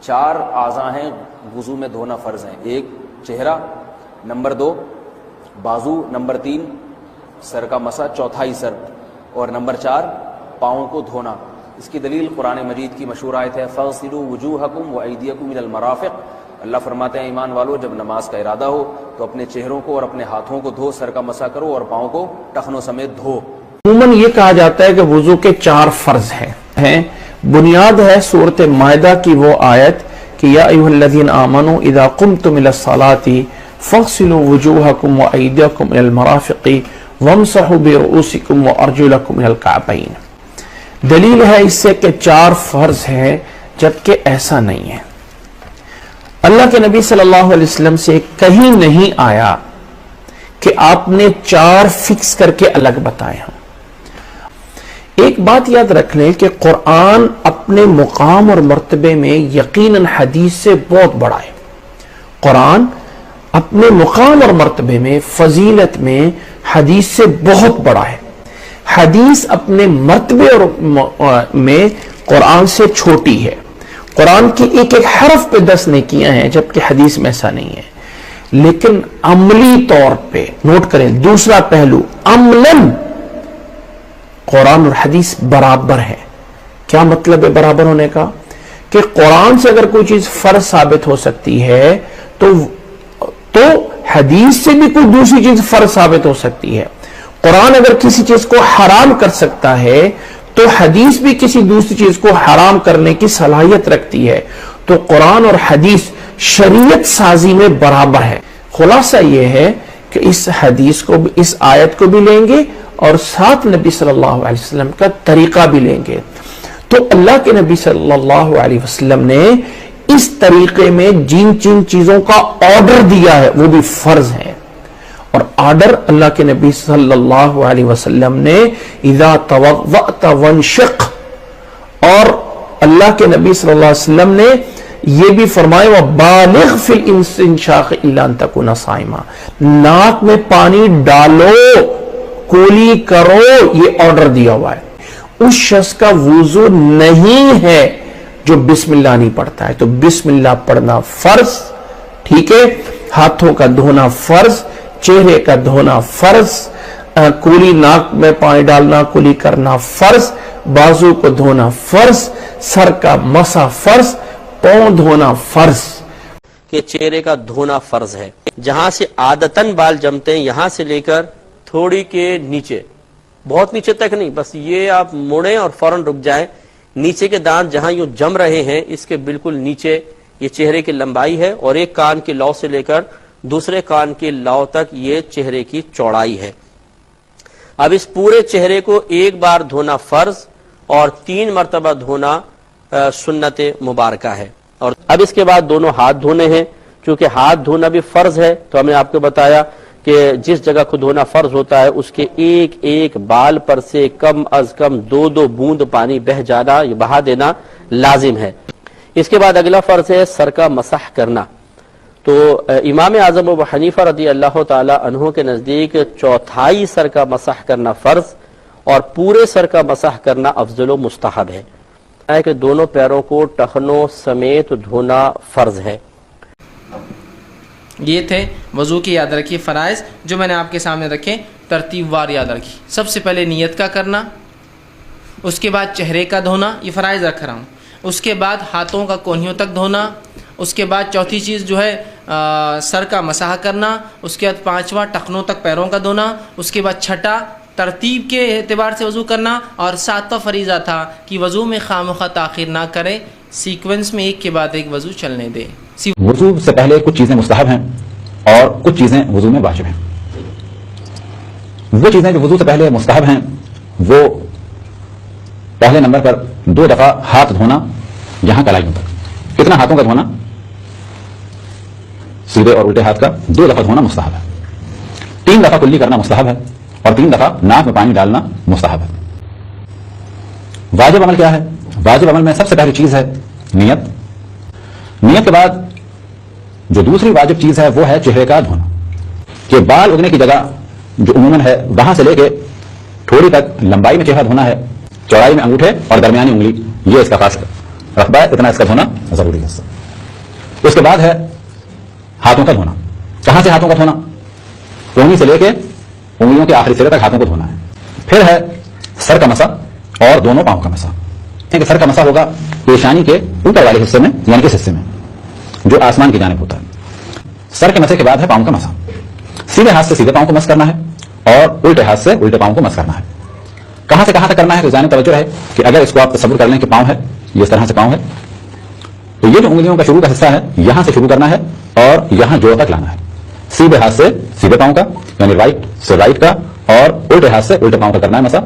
4 اعضاء ہیں وضو میں دھونا فرض ہیں. ایک چہرہ، نمبر 2 بازو، نمبر 3 سر کا مسح، چوتھائی سر، اور نمبر 4 پاؤں کو دھونا. اس کی دلیل قرآن مجید کی مشہور آیت ہے فَاغْسِلُوا وُجُوهَكُمْ وَأَيْدِيَكُمْ إِلَى الْمَرَافِقِ. اللہ فرماتے ہیں ایمان والو جب نماز کا ارادہ ہو تو اپنے چہروں کو اور اپنے ہاتھوں کو دھو، سر کا مسح کرو اور پاؤں کو ٹخنوں سمیت دھو. عموماً یہ کہا جاتا ہے کہ وضو کے 4 فرض ہیں. بنیاد ہے سورۃ مائدہ کی وہ آیت کہ یا ایھا الذین آمنوا اذا قمتم الی الصلاۃ فاغسلوا وجوہکم وایدیکم الی المرافق وامسحوا برؤوسکم وارجلکم الی الکعبین. دلیل ہے اس سے کہ 4 فرض ہیں جبکہ ایسا نہیں ہے. اللہ کے نبی صلی اللہ علیہ وسلم سے کہیں نہیں آیا کہ آپ نے 4 فکس کر کے الگ بتائے ہوں. ایک بات یاد رکھ لیں کہ قرآن اپنے مقام اور مرتبے میں یقیناً حدیث سے بہت بڑا ہے. قرآن اپنے مقام اور مرتبے میں، فضیلت میں حدیث سے بہت بڑا ہے. حدیث اپنے مرتبے اور میں قرآن سے چھوٹی ہے. قرآن کی ایک ایک حرف پہ 10 نیکیاں ہیں جبکہ حدیث میں ایسا نہیں ہے. لیکن عملی طور پہ نوٹ کریں، دوسرا پہلو، عملاً قرآن اور حدیث برابر ہے. کیا مطلب ہے برابر ہونے کا؟ کہ قرآن سے اگر کوئی چیز فرض ثابت ہو سکتی ہے تو حدیث سے بھی کوئی دوسری چیز فرض ثابت ہو سکتی ہے. قرآن اگر کسی چیز کو حرام کر سکتا ہے تو حدیث بھی کسی دوسری چیز کو حرام کرنے کی صلاحیت رکھتی ہے. تو قرآن اور حدیث شریعت سازی میں برابر ہے. خلاصہ یہ ہے کہ اس حدیث کو بھی، اس آیت کو بھی لیں گے اور ساتھ نبی صلی اللہ علیہ وسلم کا طریقہ بھی لیں گے. تو اللہ کے نبی صلی اللہ علیہ وسلم نے اس طریقے میں جن چیزوں کا آرڈر دیا ہے وہ بھی فرض ہیں. اور آرڈر اللہ کے نبی صلی اللہ علیہ وسلم نے اذا توضأت وانشق، اور اللہ کے نبی صلی اللہ علیہ وسلم نے یہ بھی فرمایا وَبَالِغْ فِي الْإِنشَاقِ إِلَّا أَن تَكُونَ صَائِمًا، ناک میں پانی ڈالو، کولی کرو، یہ آرڈر دیا ہوا ہے. اس شخص کا وضو نہیں ہے جو بسم اللہ نہیں پڑھتا ہے. تو بسم اللہ پڑھنا فرض، ٹھیک ہے، ہاتھوں کا دھونا فرض، چہرے کا دھونا فرض، کولی ناک میں پانی ڈالنا، کولی کرنا فرض، بازو کو دھونا فرض، سر کا مسح فرض، پاؤں دھونا فرض. کہ چہرے کا دھونا فرض ہے. جہاں سے عادتاً بال جمتے ہیں یہاں سے لے کر تھوڑی کے نیچے، بہت نیچے تک نہیں، بس یہ آپ مڑیں اور فوراً رک جائیں. نیچے کے دانت جہاں یوں جم رہے ہیں اس کے بالکل نیچے یہ چہرے کی لمبائی ہے، اور ایک کان کے لو سے لے کر دوسرے کان کے لو تک یہ چہرے کی چوڑائی ہے. اب اس پورے چہرے کو ایک بار دھونا فرض اور 3 مرتبہ دھونا سنت مبارکہ ہے. اور اب اس کے بعد دونوں ہاتھ دھونے ہیں. چونکہ ہاتھ دھونا بھی فرض ہے تو ہم نے آپ کو بتایا کہ جس جگہ کو دھونا فرض ہوتا ہے اس کے ایک ایک بال پر سے کم از کم 2 بوند پانی بہ جانا، یہ بہا دینا لازم ہے. اس کے بعد اگلا فرض ہے سر کا مسح کرنا. تو امام اعظم ابو حنیفہ رضی اللہ تعالی عنہ کے نزدیک 1/4 سر کا مسح کرنا فرض اور پورے سر کا مسح کرنا افضل و مستحب ہے. کہ دونوں پیروں کو ٹخنوں سمیت دھونا فرض ہے. یہ تھے وضو کی یاد رکھی فرائض جو میں نے آپ کے سامنے رکھے، ترتیب وار یاد رکھی. سب سے پہلے نیت کا کرنا، اس کے بعد چہرے کا دھونا، یہ فرائض رکھ رہا ہوں. اس کے بعد ہاتھوں کا کونیوں تک دھونا. اس کے بعد چوتھی چیز جو ہے سر کا مسح کرنا. اس کے بعد 5واں ٹخنوں تک پیروں کا دھونا. اس کے بعد 6 ترتیب کے اعتبار سے وضو کرنا. اور 7واں فریضہ تھا کہ وضو میں خواہ تاخیر نہ کرے، سیکوینس میں ایک کے بعد ایک وضو چلنے دے. وضو سے پہلے کچھ چیزیں مستحب ہیں اور کچھ چیزیں وضو میں واجب ہیں. وہ چیزیں جو وضو سے پہلے مستحب ہیں وہ پہلے نمبر پر 2 دفعہ ہاتھ دھونا یہاں کلائیوں تک. کتنا ہاتھوں کا دھونا؟ سیدھے اور الٹے ہاتھ کا 2 دفعہ دھونا مستحب ہے. 3 دفعہ کلی کرنا مستحب ہے اور 3 دفعہ ناک میں پانی ڈالنا مستحب ہے. واجب عمل کیا ہے؟ واجب عمل میں سب سے پہلی چیز ہے نیت. نیت کے بعد جو دوسری واجب چیز ہے وہ ہے چہرے کا دھونا. کہ بال اگنے کی جگہ جو عموماً ہے وہاں سے لے کے تھوڑی تک لمبائی میں چہرہ دھونا ہے، چوڑائی میں انگوٹھے اور درمیانی انگلی، یہ اس کا خاص رقبہ ہے اتنا اس کا دھونا ضروری ہے. اس کے بعد ہے ہاتھوں کا دھونا. کہاں سے ہاتھوں کا دھونا؟ انگلی سے لے کے انگلیوں کے آخری سرے تک ہاتھوں کو دھونا ہے. پھر ہے سر کا مسا اور دونوں پاؤں کا مسا. کہ سر کا مسا ہوگا پیشانی کے اوپر والے حصے میں یعنی کہ اس حصے میں جو آسمان کی جانب ہوتا ہے. سر کے مسے کے بعد ہے پاؤں کا مسا. سیدھے ہاتھ سے سیدھے پاؤں کو مس کرنا ہے اور الٹے ہاتھ سے الٹے پاؤں کو مس کرنا ہے. کہاں سے کہاں تک کرنا ہے تو ذہن توجہ ہے کہ اگر اس کو آپ تصور کر لیں کہ پاؤں ہے یہ اس طرح سے پاؤں ہے تو یہ جو انگلیوں کا شروع کا حصہ ہے یہاں سے شروع کرنا ہے اور یہاں جوڑ تک لانا ہے. سیدھے ہاتھ سے سیدھے پاؤں کا یعنی رائٹ سے رائٹ کا اور الٹے ہاتھ سے الٹے پاؤں کا کرنا ہے مسا.